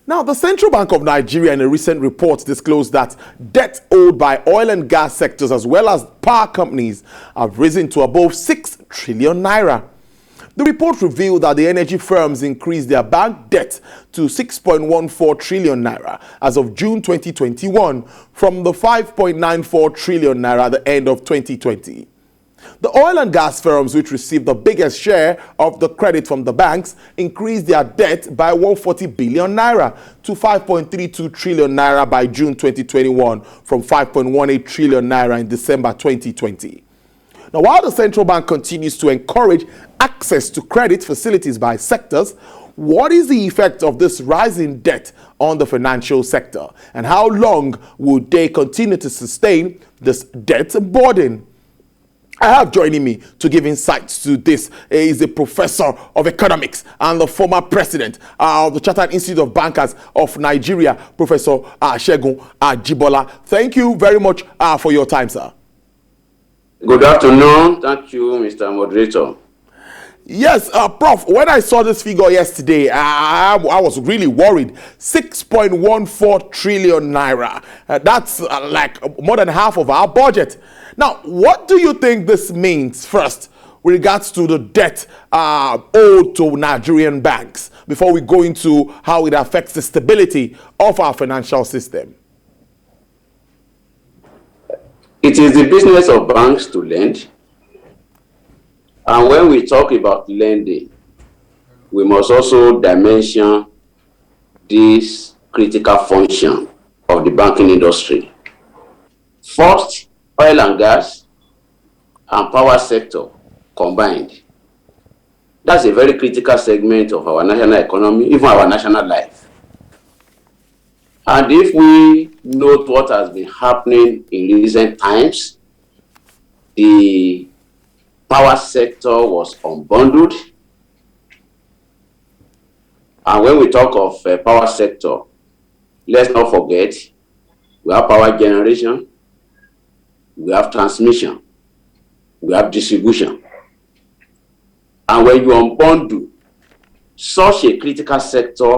Now, the Central Bank of Nigeria in a recent report disclosed that debt owed by oil and gas sectors as well as power companies have risen to above 6 trillion naira. The report revealed that the energy firms increased their bank debt to 6.14 trillion naira as of June 2021 from the 5.94 trillion naira at the end of 2020. The oil and gas firms, which received the biggest share of the credit from the banks, increased their debt by 140 billion naira to 5.32 trillion naira by June 2021 from 5.18 trillion naira in December 2020. Now, while the central bank continues to encourage access to credit facilities by sectors, what is the effect of this rising debt on the financial sector, and how long will they continue to sustain this debt burden? I have joining me to give insights to this is a professor of economics and the former president of the Chartered Institute of Bankers of Nigeria, Professor Segun Ajibola. Thank you very much for your time, sir. Good afternoon. Thank you, Mr. Moderator. Yes, Prof, when I saw this figure yesterday, I was really worried. 6.14 trillion naira. That's like more than half of our budget. Now, what do you think this means, first, with regards to the debt owed to Nigerian banks, before we go into how it affects the stability of our financial system? It is the business of banks to lend. And when we talk about lending, we must also dimension this critical function of the banking industry. First, oil and gas and power sector combined. That's a very critical segment of our national economy, even our national life. And if we note what has been happening in recent times, the power sector was unbundled. And when we talk of power sector, let's not forget, we have power generation, we have transmission, we have distribution. And when you unbundle such a critical sector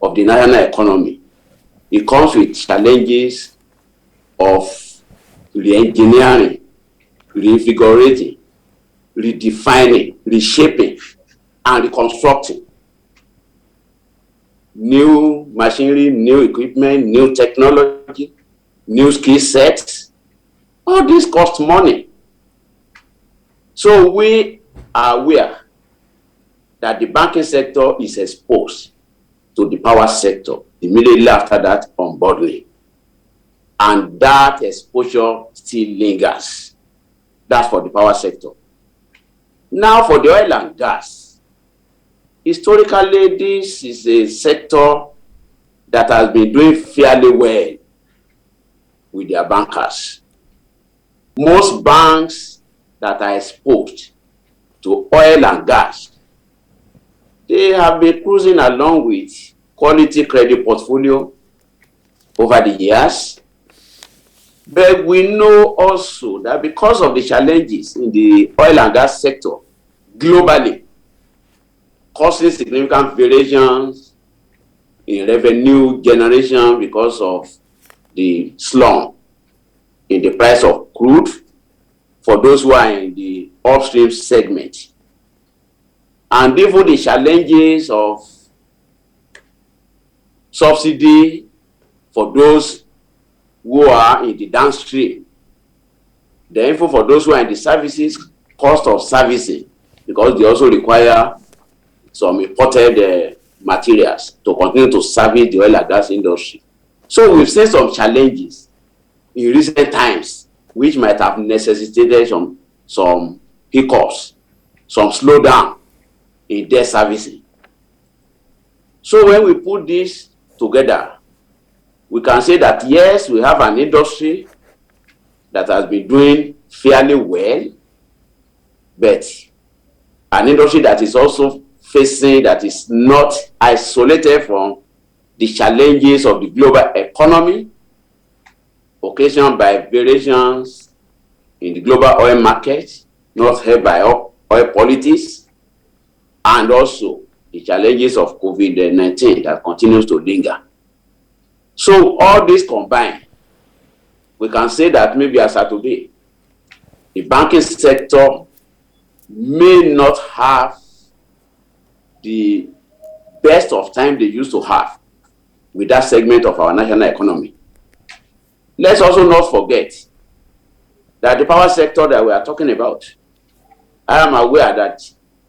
of the national economy, it comes with challenges of re-engineering, reinvigorating, redefining, reshaping, and reconstructing. New machinery, new equipment, new technology, new skill sets. All this costs money. So we are aware that the banking sector is exposed to the power sector immediately after that unbundling. And that exposure still lingers. That's for the power sector. Now for the oil and gas. Historically, this is a sector that has been doing fairly well with their bankers. Most banks that are exposed to oil and gas, they have been cruising along with quality credit portfolio over the years. But we know also that because of the challenges in the oil and gas sector globally, causing significant variations in revenue generation because of the slump in the price of crude for those who are in the upstream segment, and even the challenges of subsidy for those who are in the downstream, the info for those who are in the services, cost of servicing, because they also require some imported materials to continue to service the oil and gas industry. So we've seen some challenges in recent times, which might have necessitated some hiccups, some slowdown in debt servicing. So when we put this together, we can say that yes, we have an industry that has been doing fairly well, but an industry that is also facing, that is not isolated from the challenges of the global economy, occasioned by variations in the global oil market, not helped by oil politics, and also the challenges of COVID-19 that continues to linger. So all this combined, we can say that maybe as of today, the banking sector may not have the best of time they used to have with that segment of our national economy. Let's also not forget that the power sector that we are talking about, I am aware that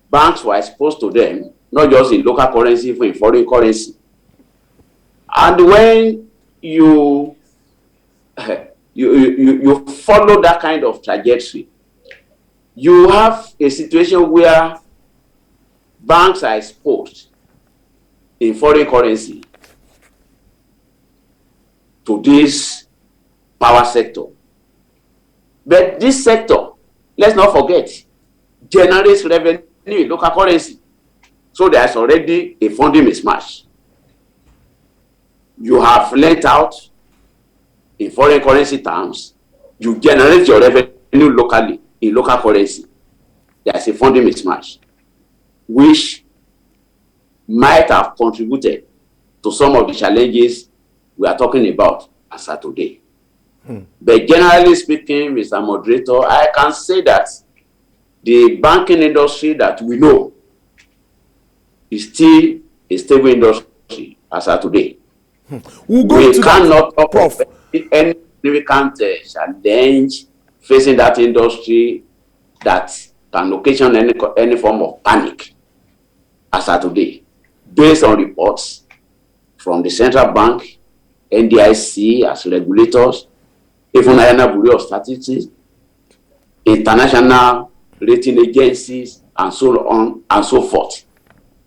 banks were exposed to them, not just in local currency, but in foreign currency. And when you follow that kind of trajectory, you have a situation where banks are exposed in foreign currency to this power sector. But this sector, let's not forget, generates revenue in local currency. So there's already a funding mismatch. You have lent out in foreign currency terms, you generate your revenue locally in local currency. There's a funding mismatch, which might have contributed to some of the challenges we are talking about as of today. But generally speaking, Mr. Moderator, I can say that the banking industry that we know is still a stable industry as of today. We cannot talk of any significant challenge facing that industry that can occasion any form of panic as of today, based on reports from the central bank, NDIC as regulators, even National Bureau of Statistics, international rating agencies, and so on and so forth.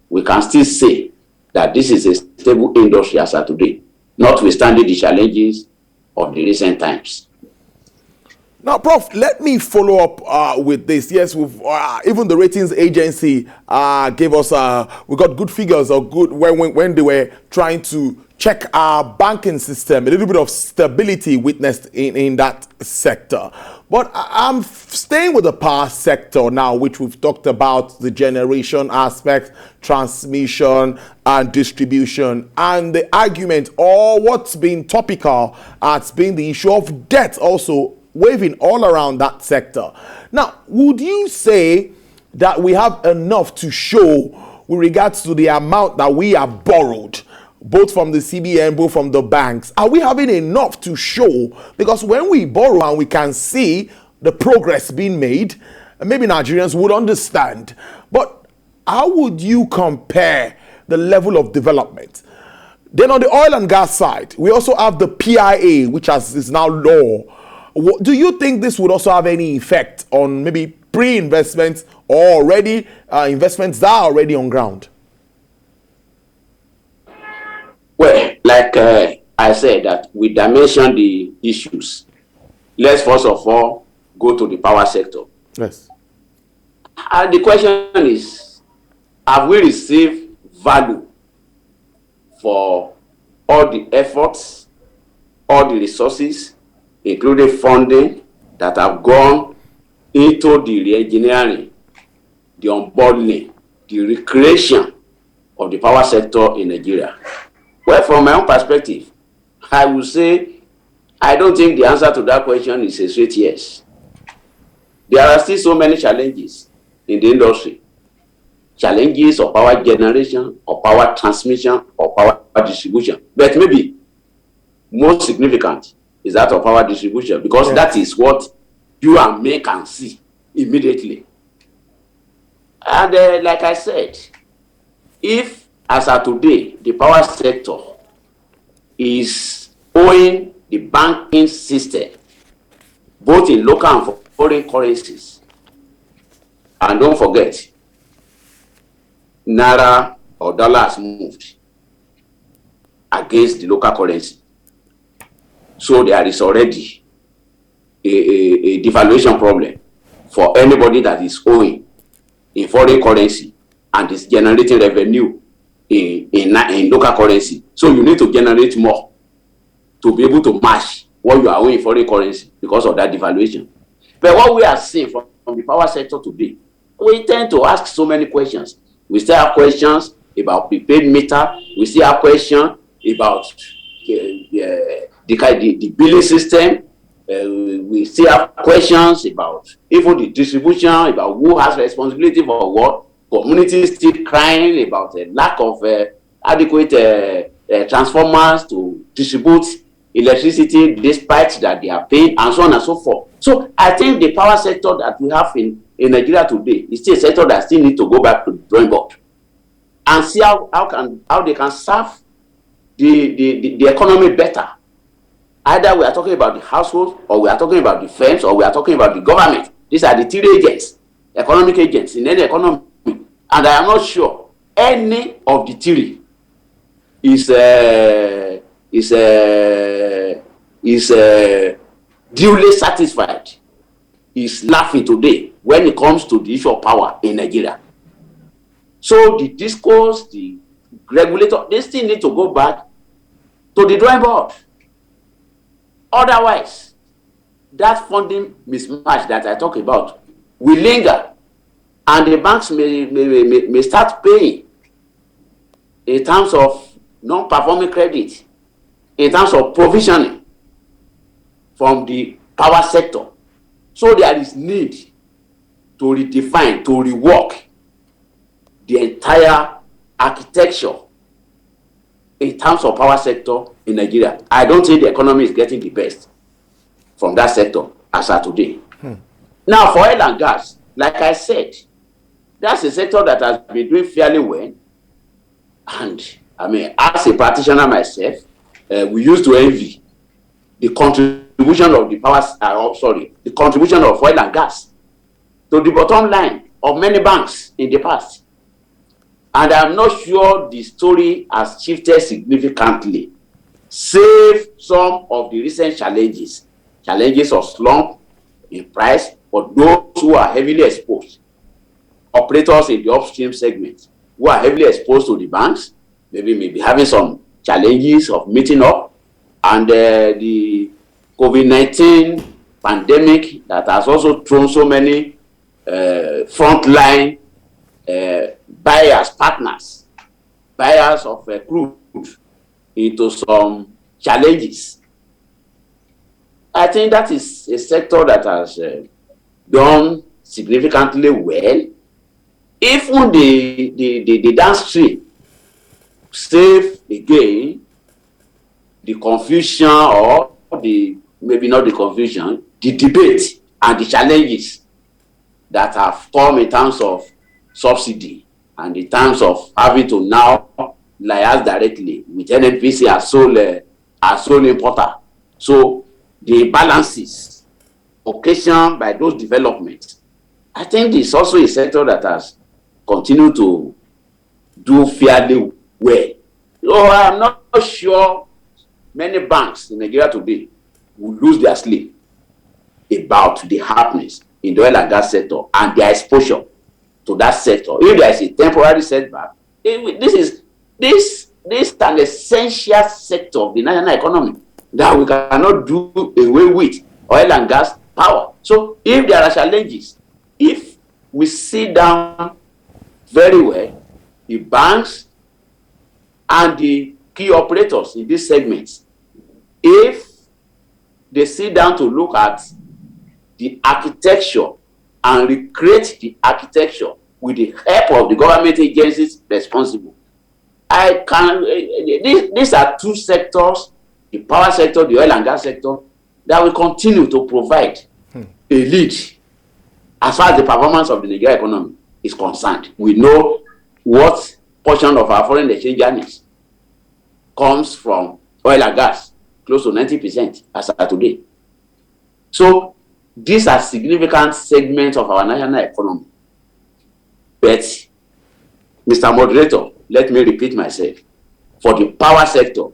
We can still say that this is a stable industry as of today, notwithstanding the challenges of the recent times. Now, Prof, let me follow up with this. Yes, we've even the ratings agency gave us we got good figures or good when they were trying to check our banking system, a little bit of stability witnessed in that sector. But I'm staying with the power sector now, which we've talked about, the generation aspect, transmission and distribution, and the argument, or what's been topical has been the issue of debt also waving all around that sector. Now, would you say that we have enough to show with regards to the amount that we have borrowed, both from the CBN, both from the banks? Are we having enough to show? Because when we borrow and we can see the progress being made, maybe Nigerians would understand. But how would you compare the level of development? Then on the oil and gas side, we also have the PIA, which is now law. Do you think this would also have any effect on maybe pre-investments or already investments that are already on ground? Well, like I said, that we dimension the issues. Let's first of all go to the power sector. Yes. And the question is, have we received value for all the efforts, all the resources, including funding that have gone into the re-engineering, the unbundling, the recreation of the power sector in Nigeria? Well, from my own perspective, I would say I don't think the answer to that question is a straight yes. There are still so many challenges in the industry. Challenges of power generation, or power transmission, or power distribution. But maybe most significant is that of power distribution, because that is what you and me can see immediately. And like I said, if as of today the power sector is owing the banking system both in local and foreign currencies, and don't forget, Naira or dollar has moved against the local currency. So there is already a devaluation problem for anybody that is owing in foreign currency and is generating revenue in local currency. So you need to generate more to be able to match what you are owing in foreign currency because of that devaluation. But what we are seeing from the power sector today, we tend to ask so many questions. We still have questions about prepaid meter. We still have questions about the billing system. We still have questions about even the distribution, about who has responsibility for what. Communities still crying about the lack of adequate transformers to distribute electricity despite that they are paying, and so on and so forth. So I think the power sector that we have in Nigeria today is still a sector that still needs to go back to the drawing board and see how they can serve the economy better. Either we are talking about the household, or we are talking about the firms, or we are talking about the government. These are the three agents, economic agents in any economy. And I am not sure any of the three is duly satisfied, is laughing today when it comes to the issue of power in Nigeria. So the discourse, the regulator, they still need to go back to the drawing board. Otherwise, that funding mismatch that I talk about will linger, and the banks may start paying in terms of non-performing credit, in terms of provisioning from the power sector. So there is need to redefine, to rework the entire architecture in terms of power sector in Nigeria. I don't think the economy is getting the best from that sector as of today. Now, for oil and gas, like I said, that's a sector that has been doing fairly well. And I mean, as a practitioner myself, we used to envy the contribution of the the contribution of oil and gas to the bottom line of many banks in the past. And I'm not sure the story has shifted significantly, save some of the recent challenges of slump in price for those who are heavily exposed. Operators in the upstream segment who are heavily exposed to the banks, may be having some challenges of meeting up, and the COVID-19 pandemic that has also thrown so many frontline buyers, partners, buyers of crude into some challenges. I think that is a sector that has done significantly well. Even the downstream, save again the confusion, or maybe not the confusion, the debate and the challenges that have come in terms of subsidy and in terms of having to now liaise directly with NNPC as sole importer. So the balances occasioned by those developments, I think it's also a sector that has continued to do fairly well. So I'm not sure many banks in Nigeria today will lose their sleep about the happenings in the oil and gas sector and their exposure to that sector. If there is a temporary setback, this is an essential sector of the national economy that we cannot do away with, oil and gas power. So if there are challenges, if we sit down very well, the banks and the key operators in these segments, if they sit down to look at the architecture and recreate the architecture with the help of the government agencies responsible, these are two sectors, the power sector, the oil and gas sector, that will continue to provide a lead as far as the performance of the Nigeria economy is concerned. We know what portion of our foreign exchange earnings comes from oil and gas, close to 90% as of today. So these are significant segments of our national economy. But, Mr. Moderator, let me repeat myself. For the power sector,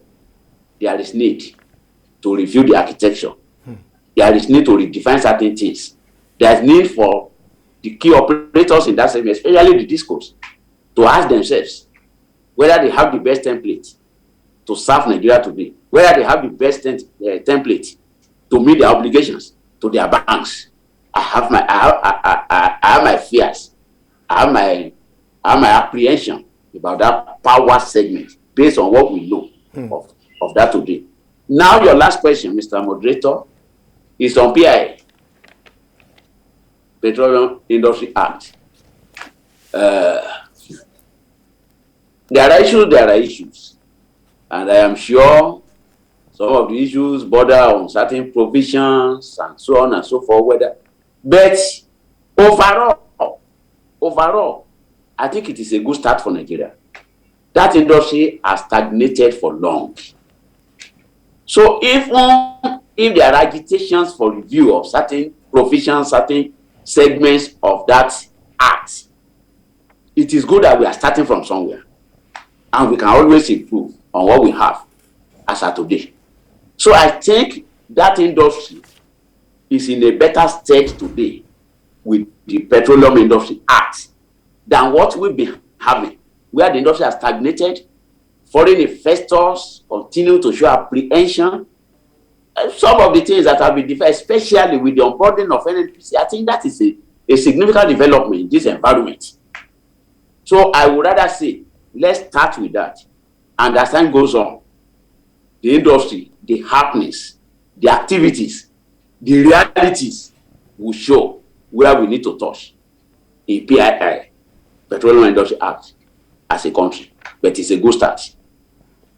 there is need to review the architecture. There is need to redefine certain things. There is need for the key operators in that segment, especially the discos, to ask themselves whether they have the best template to serve Nigeria today, whether they have the best template to meet their obligations to their banks. I have my fears. I have my apprehension about that power segment based on what we know of that today. Now, your last question, Mr. Moderator, is on PIA, Petroleum Industry Act. There are issues, and I am sure some of the issues border on certain provisions and so on and so forth. But overall, I think it is a good start for Nigeria. That industry has stagnated for long. So even if there are agitations for review of certain provisions, certain segments of that act, it is good that we are starting from somewhere. And we can always improve on what we have as of today. So I think that industry is in a better state today with the Petroleum Industry Act than what we've been having, where the industry has stagnated, foreign investors continue to show apprehension. Some of the things that have been developed, especially with the onboarding of NNPC, I think that is a significant development in this environment. So I would rather say, let's start with that. And as time goes on, the industry, the happenings, the activities, the realities will show where we need to touch in PII, Petroleum Industry Act, as a country. But it's a good start.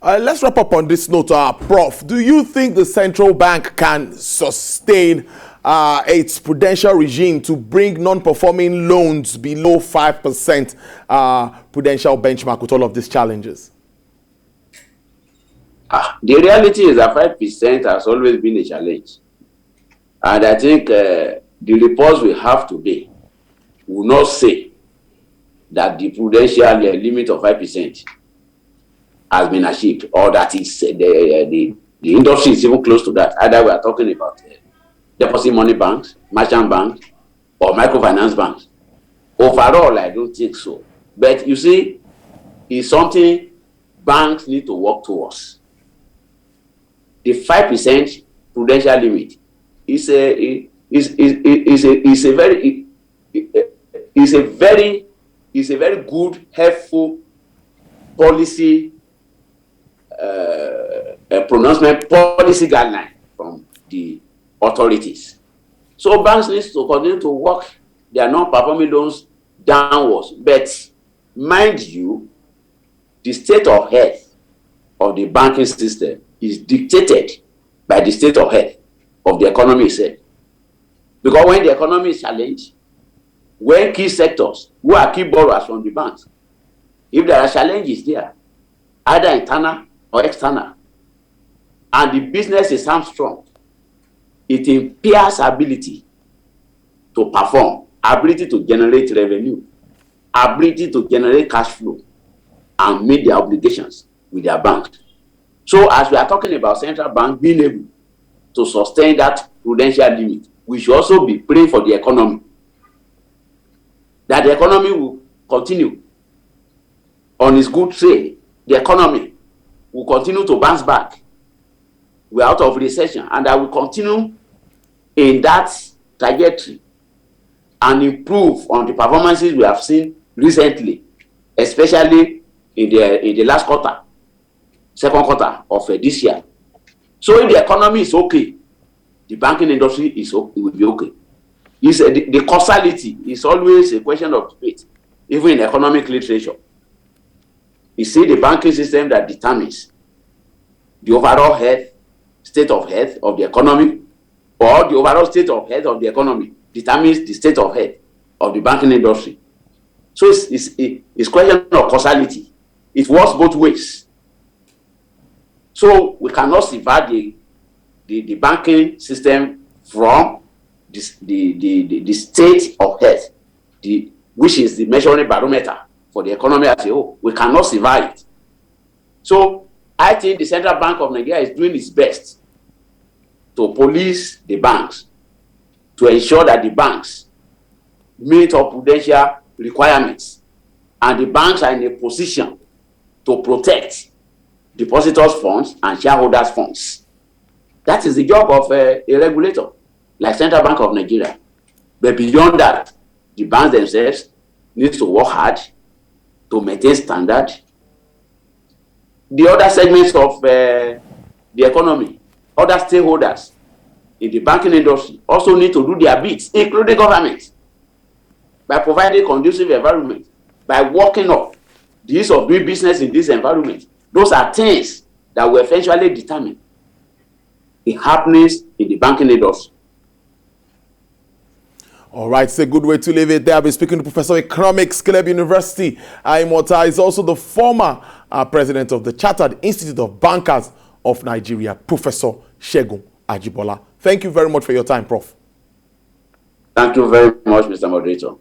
Let's wrap up on this note. Prof, do you think the central bank can sustain its prudential regime to bring non-performing loans below 5% prudential benchmark with all of these challenges? The reality is that 5% has always been a challenge. And I think the reports we have today will not say that the prudential limit of 5% has been achieved, or that is the industry is even close to that. Either we are talking about deposit money banks, merchant banks, or microfinance banks. Overall, I don't think so. But you see, it's something banks need to work towards. The 5% prudential limit is a very good, helpful policy pronouncement, policy guideline from the authorities. So banks need to continue to work their non-performing loans downwards. But mind you, the state of health of the banking system is dictated by the state of health of the economy itself. Because when the economy is challenged, when key sectors who are key borrowers from the banks, if there are challenges there, either internal or external, and the business is hamstrung, it impairs ability to perform, ability to generate revenue, ability to generate cash flow, and meet their obligations with their banks. So as we are talking about central bank being able to sustain that prudential limit, we should also be praying for the economy, that the economy will continue on its good trail. The economy will continue to bounce back. We are out of recession, and that will continue in that trajectory and improve on the performances we have seen recently, especially in the last quarter, second quarter of this year. So if the economy is okay, the banking industry will be okay. The causality is always a question of debate, even in economic literature. You see, the banking system that determines the overall state of health of the economy, or the overall state of health of the economy determines the state of health of the banking industry. So it's a question of causality. It works both ways. So we cannot sever the banking system from the state of health, which is the measuring barometer for the economy as a whole. We cannot sever it. So I think the Central Bank of Nigeria is doing its best to police the banks, to ensure that the banks meet up prudential requirements, and the banks are in a position to protect depositors' funds and shareholders' funds. That is the job of a regulator like Central Bank of Nigeria. But beyond that, the banks themselves need to work hard to maintain standard. The other segments of the economy, other stakeholders in the banking industry also need to do their bits, including government, by providing conducive environment, by working up the ease of doing business in this environment. Those are things that will eventually determine the happiness in the banking industry. All right, it's a good way to leave it there. I'll be speaking to Professor of Economics, Caleb University. Imota is also the former president of the Chartered Institute of Bankers of Nigeria, Professor Segun Ajibola. Thank you very much for your time, Prof. Thank you very much, Mr. Moderator.